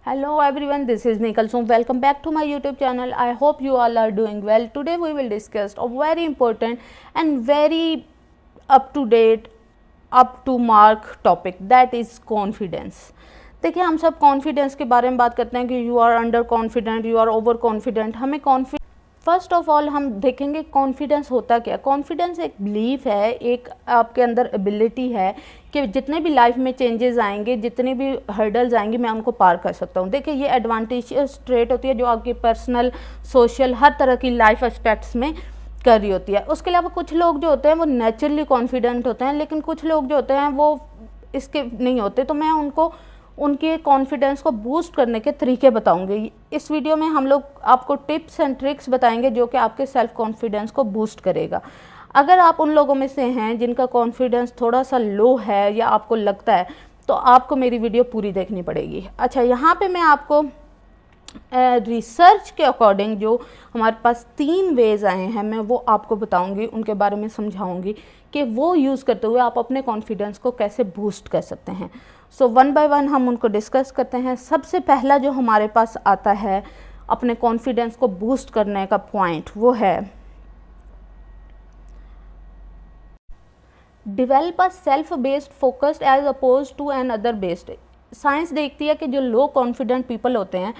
Hello everyone, this is Nikal. So welcome back to my YouTube channel. I hope you all are doing well. Today we will discuss a very important and very up to date, up to mark topic, that is confidence. देखिए, हम सब confidence के बारे में बात करते हैं कि you are under confident, you are over confident. हमें कॉन्फिडेंस, फर्स्ट ऑफ ऑल हम देखेंगे कॉन्फिडेंस होता क्या. कॉन्फिडेंस एक बिलीफ है, एक आपके अंदर एबिलिटी है कि जितने भी लाइफ में चेंजेस आएंगे, जितने भी हर्डल्स आएंगे, मैं उनको पार कर सकता हूँ. देखिए, ये एडवांटेजियस ट्रेट होती है जो आपकी पर्सनल, सोशल, हर तरह की लाइफ एस्पेक्ट्स में कर रही होती है. उसके अलावा कुछ लोग जो होते हैं वो नेचुरली कॉन्फिडेंट होते हैं, लेकिन कुछ लोग जो होते हैं वो इसके नहीं होते. तो मैं उनको उनके कॉन्फिडेंस को बूस्ट करने के तरीके बताऊंगी. इस वीडियो में हम लोग आपको टिप्स एंड ट्रिक्स बताएंगे जो कि आपके सेल्फ कॉन्फिडेंस को बूस्ट करेगा. अगर आप उन लोगों में से हैं जिनका कॉन्फिडेंस थोड़ा सा लो है या आपको लगता है, तो आपको मेरी वीडियो पूरी देखनी पड़ेगी. अच्छा, यहाँ पे मैं आपको रिसर्च के अकॉर्डिंग जो हमारे पास 3 वेज आए हैं, मैं वो आपको बताऊंगी, उनके बारे में समझाऊंगी कि वो यूज़ करते हुए आप अपने कॉन्फिडेंस को कैसे बूस्ट कर सकते हैं. सो वन बाय वन हम उनको डिस्कस करते हैं. सबसे पहला जो हमारे पास आता है अपने कॉन्फिडेंस को बूस्ट करने का पॉइंट, वो है develop a self based focused as oppose to an other based. Science देखती है कि जो लो कॉन्फिडेंट पीपल होते हैं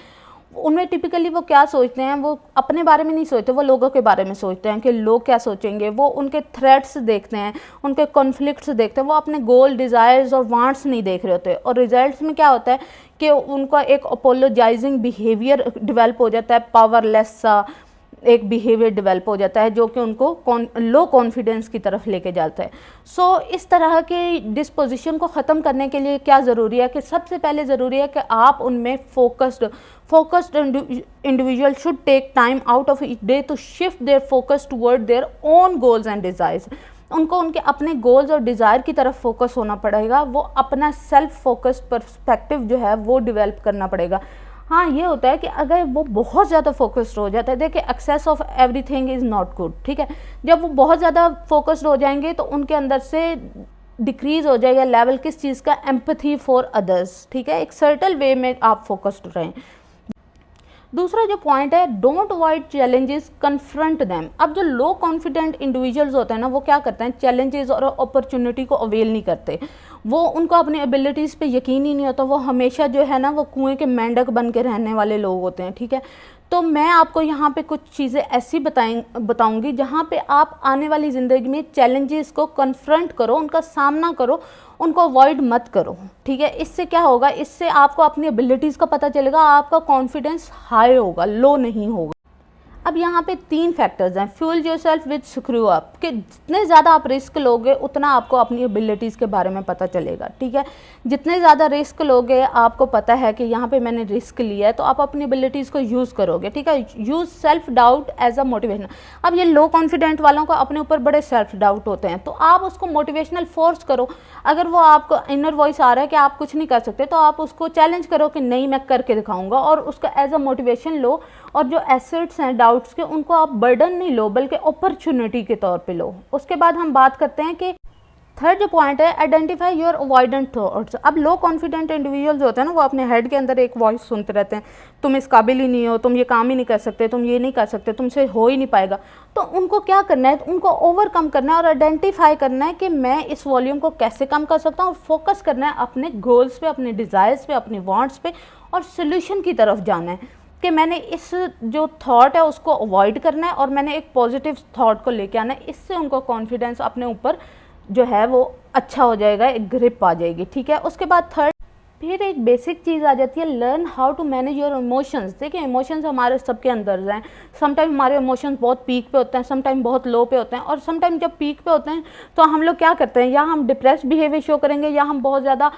उनमें टिपिकली वो क्या सोचते हैं, वो अपने बारे में नहीं सोचते, वो लोगों के बारे में सोचते हैं कि लोग क्या सोचेंगे. वो उनके थ्रेट्स देखते हैं, उनके कॉन्फ्लिक्ट्स देखते हैं, वो अपने गोल, डिज़ायर्स और वांट्स नहीं देख रहे होते. और रिजल्ट्स में क्या होता है कि उनका एक अपोलोजाइजिंग बिहेवियर डेवलप हो जाता है, पावरलेस सा एक बिहेवियर डेवलप हो जाता है जो कि उनको लो कॉन्फिडेंस की तरफ लेके जाता है. सो इस तरह के डिस्पोजिशन को ख़त्म करने के लिए क्या ज़रूरी है कि सबसे पहले ज़रूरी है कि आप उनमें focused individual should take time out of each day to shift their focus toward their own goals and desires. उनको उनके अपने गोल्स और डिज़ायर की तरफ फोकस होना पड़ेगा. वो अपना सेल्फ फोकस्ड पर्सपेक्टिव जो है वो डेवलप करना पड़ेगा. हाँ, ये होता है कि अगर वो बहुत ज़्यादा फोकस्ड हो जाता है, देखिए excess of everything is not good, ठीक है. जब वो बहुत ज़्यादा फोकस्ड हो जाएंगे तो उनके अंदर से डिक्रीज़ हो जाएगा लेवल किस चीज़ का, एम्पैथी फॉर अदर्स, ठीक है. एक सर्टल वे में आप फोकस्ड रहें. दूसरा जो पॉइंट है, don't avoid challenges, confront them. अब जो लो कॉन्फिडेंट इंडिविजुअल्स होते हैं ना, वो क्या करते हैं, चैलेंजेस और अपॉर्चुनिटी को अवेल नहीं करते. वो उनको अपनी एबिलिटीज़ पे यकीन ही नहीं होता. वो हमेशा जो है ना, वो कुएं के मेंढक बन के रहने वाले लोग होते हैं, ठीक है. तो मैं आपको यहाँ पे कुछ चीज़ें ऐसी बताऊंगी जहाँ पे आप आने वाली ज़िंदगी में चैलेंजेस को कन्फ्रंट करो, उनका सामना करो, उनको अवॉइड मत करो, ठीक है. इससे क्या होगा, इससे आपको अपनी एबिलिटीज़ का पता चलेगा, आपका कॉन्फिडेंस हाई होगा, लो नहीं होगा. अब यहाँ पे 3 फैक्टर्स हैं. Fuel yourself with screw up, कि जितने ज़्यादा आप रिस्क लोगे उतना आपको अपनी एबिलिटीज़ के बारे में पता चलेगा, ठीक है. जितने ज़्यादा रिस्क लोगे, आपको पता है कि यहाँ पे मैंने रिस्क लिया है, तो आप अपनी एबिलिटीज़ को यूज़ करोगे, ठीक है. Use self doubt as a motivation. अब ये लो कॉन्फिडेंट वालों को अपने ऊपर बड़े सेल्फ डाउट होते हैं, तो आप उसको मोटिवेशनल फोर्स करो. अगर वो आपको इनर वॉइस आ रहा है कि आप कुछ नहीं कर सकते, तो आप उसको चैलेंज करो कि नहीं, मैं करके दिखाऊंगा, और उसका एज अ मोटिवेशन लो. और जो एसेट्स हैं डाउट्स के, उनको आप बर्डन नहीं लो, बल्कि अपॉर्चुनिटी के तौर पे लो. उसके बाद हम बात करते हैं कि थर्ड जो पॉइंट है, आइडेंटिफाई योर अवॉइडेंट थॉट्स. अब लो कॉन्फिडेंट इंडिविजुअल्स होते हैं ना, वो अपने हेड के अंदर एक वॉइस सुनते रहते हैं, तुम इस काबिल ही नहीं हो, तुम ये काम ही नहीं कर सकते, तुम ये नहीं कर सकते, तुमसे हो ही नहीं पाएगा. तो उनको क्या करना है, उनको ओवरकम करना है और आइडेंटिफाई करना है कि मैं इस वॉल्यूम को कैसे कम कर सकता हूँ, और फोकस करना है अपने गोल्स पे, अपने डिज़ायर्स पे, अपने वांट्स पे, और सोल्यूशन की तरफ जाना है कि मैंने इस जो थॉट है उसको अवॉइड करना है और मैंने एक पॉजिटिव थॉट को लेके आना है. इससे उनको कॉन्फिडेंस अपने ऊपर जो है वो अच्छा हो जाएगा, एक ग्रिप आ जाएगी, ठीक है. उसके बाद थर्ड, फिर एक बेसिक चीज़ आ जाती है, learn how to manage your emotions. देखिए, इमोशंस हमारे सबके अंदर हैं. समटाइम हमारे इमोशंस बहुत पीक पे होते हैं, समटाइम बहुत लो पे होते हैं, और समटाइम जब पीक पे होते हैं तो हम लोग क्या करते हैं, या हम डिप्रेस्ड बिहेवियर शो करेंगे, या हम बहुत ज़्यादा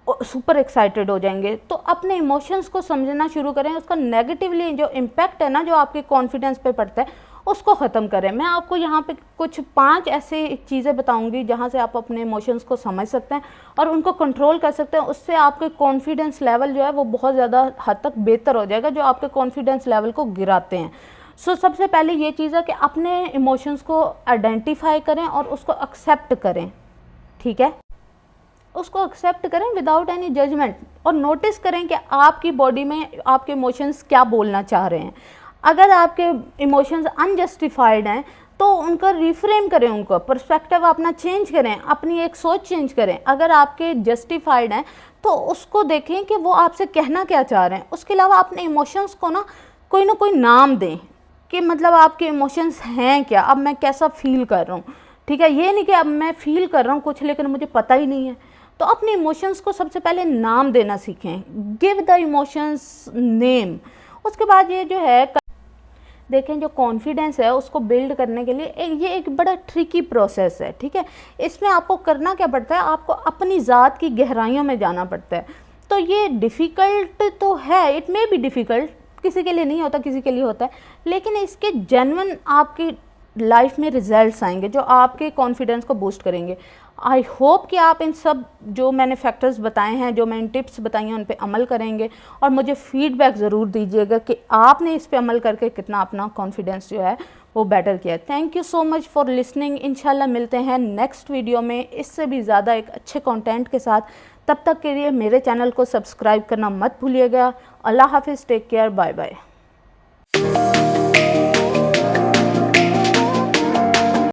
सुपर एक्साइटेड हो जाएंगे. तो अपने इमोशंस को समझना शुरू करें, उसका नेगेटिवली जो इम्पैक्ट है ना, जो आपके कॉन्फिडेंस पे पड़ता है, उसको ख़त्म करें. मैं आपको यहाँ पे कुछ 5 ऐसे चीज़ें बताऊंगी जहाँ से आप अपने इमोशंस को समझ सकते हैं और उनको कंट्रोल कर सकते हैं. उससे आपके कॉन्फिडेंस लेवल जो है वो बहुत ज़्यादा हद तक बेहतर हो जाएगा, जो आपके कॉन्फिडेंस लेवल को गिराते हैं. सो सबसे पहले ये चीज़ है कि अपने इमोशंस को आइडेंटिफाई करें और उसको एक्सेप्ट करें, ठीक है. उसको एक्सेप्ट करें विदाउट एनी जजमेंट, और नोटिस करें कि आपकी बॉडी में आपके इमोशंस क्या बोलना चाह रहे हैं। अगर आपके इमोशंस अनजस्टिफाइड हैं तो उनका रिफ्रेम करें, उनका पर्सपेक्टिव अपना चेंज करें, अपनी एक सोच चेंज करें। अगर आपके जस्टिफाइड हैं तो उसको देखें कि वो आपसे कहना क्या चाह रहे हैं। उसके अलावा अपने इमोशंस को ना कोई नाम दें कि मतलब आपके इमोशंस हैं क्या, अब मैं कैसा फील कर रहा हूँ, ठीक है। ये नहीं कि अब मैं फील कर रहा हूँ कुछ लेकिन मुझे पता ही नहीं है। तो अपने इमोशंस को सबसे पहले नाम देना सीखें, गिव द इमोशंस नेम। उसके बाद ये जो है देखें, जो कॉन्फिडेंस है उसको बिल्ड करने के लिए ये एक बड़ा ट्रिकी प्रोसेस है, ठीक है। इसमें आपको करना क्या पड़ता है, आपको अपनी ज़ात की गहराइयों में जाना पड़ता है। तो ये डिफ़िकल्ट तो है, इट मे बी डिफ़िकल्ट, किसी के लिए नहीं होता किसी के लिए होता है, लेकिन इसके जेन्युइन आपकी लाइफ में रिजल्ट्स आएंगे जो आपके कॉन्फिडेंस को बूस्ट करेंगे। आई होप कि आप इन सब जो मैंने फैक्टर्स बताए हैं, जो मैंने टिप्स बताई हैं, उन पे अमल करेंगे और मुझे फीडबैक ज़रूर दीजिएगा कि आपने इस पे अमल करके कितना अपना कॉन्फिडेंस जो है वो बेटर किया। Thank you so much for listening. इंशाल्लाह मिलते हैं नेक्स्ट वीडियो में इससे भी ज़्यादा एक अच्छे कंटेंट के साथ। तब तक के लिए मेरे चैनल को सब्सक्राइब करना मत भूलिएगा। अल्लाह हाफिज़, टेक केयर, बाय बाय।